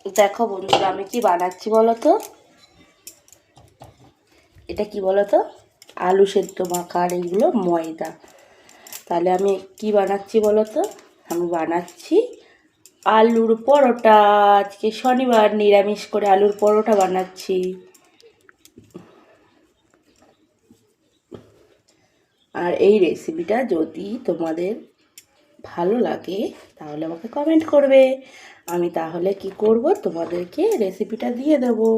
দেখো বন্ধুরা, আমি কি বানাচ্ছি বলো তো? এটা কি বলো তো? আলু সেদ্ধ মাখা, আর এইগুলো ময়দা। তাহলে আমি কি বানাচ্ছি বলো তো? আমি বানাচ্ছি আলুর পরোটা। আজকে শনিবার, নিরামিষ করে আলুর পরোটা বানাচ্ছি। আর এই রেসিপিটা যদি তোমাদের ভালো লাগে তাহলে আমাকে কমেন্ট করবে। আমি তাহলে কি করব, তোমাদেরকে রেসিপিটা দিয়ে দেবো।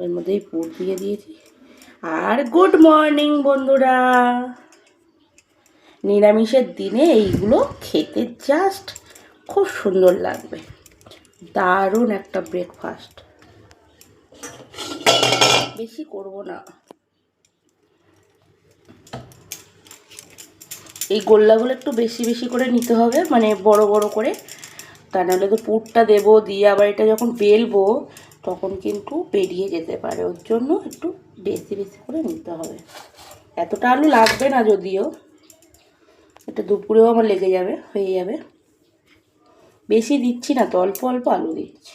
এর মধ্যেই পুর দিয়ে দিয়েছি। আর গুড মর্নিং বন্ধুরা। নিরামিষের দিনে এইগুলো খেতে জাস্ট খুব সুন্দর লাগবে। দারুণ একটা ব্রেকফাস্ট। বেশি করব না। এই গোল্লাগুলো একটু বেশি বেশি করে নিতে হবে, মানে বড় বড় করে। তা নাহলে তো পুরটা দেবো, দিয়ে আবার এটা যখন বেলবো তখন কিন্তু বেরিয়ে যেতে পারে। ওর জন্য একটু বেশি বেশি করে নিতে হবে। এতটা আলু লাগবে না যদিও, এটা দুপুরেও আমার লেগে যাবে, হয়ে যাবে। বেশি দিচ্ছি না তো, অল্প অল্প আলু দিচ্ছি।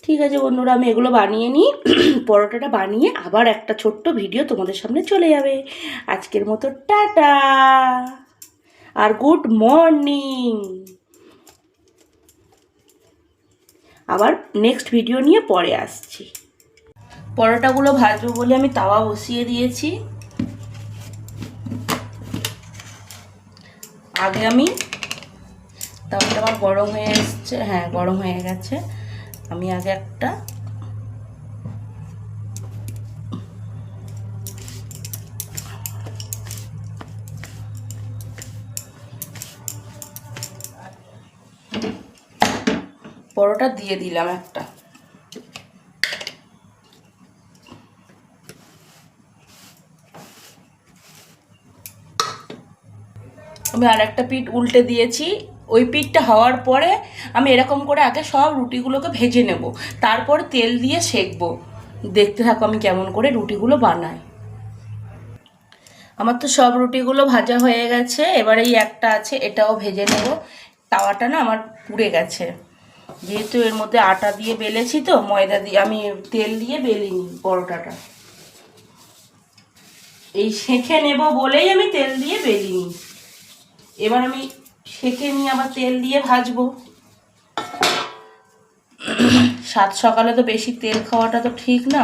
ঠিক আছে বন্ধুরা, আমি এগুলো বানিয়ে নিই। পরোটাটা বানিয়ে আবার একটা ছোট্ট ভিডিও তোমাদের সামনে চলে যাবে। আজকের মতো টাটা আর গুড মর্নিং। আবার নেক্সট ভিডিও নিয়ে পরে আসছি। পরোটাগুলো ভাজবো বলে আমি তাওয়া বসিয়ে দিয়েছি। আগে আমি তাওয়াটা আমার গরম হয়ে এসছে, হ্যাঁ গরম হয়ে গেছে। আমি আগে একটা পরোটা দিয়ে দিলাম একটা। আমি আর একটা পিঠ উল্টে দিয়েছি। ওই পিঠটা হওয়ার পরে আমি এরকম করে আগে সব রুটিগুলোকে ভেজে নেব, তারপর তেল দিয়ে সেঁকবো। দেখতে থাকো আমি কেমন করে রুটিগুলো বানাই। আমার তো সব রুটিগুলো ভাজা হয়ে গেছে। এবার এই একটা আছে, এটাও ভেজে নেব। তাওয়াটা না আমার পুড়ে গেছে, যেহেতু এর মধ্যে আটা দিয়ে বেলেছি, তো ময়দা দিয়ে আমি তেল দিয়ে বেলিনি পরোটাটা। এই সেঁকে নেব বলেই আমি তেল দিয়ে বেলিনি। এবার আমি সেঁকে নিয়ে আবার তেল দিয়ে ভাজবো। সাত সকালে তো বেশি তেল খাওয়াটা তো ঠিক না।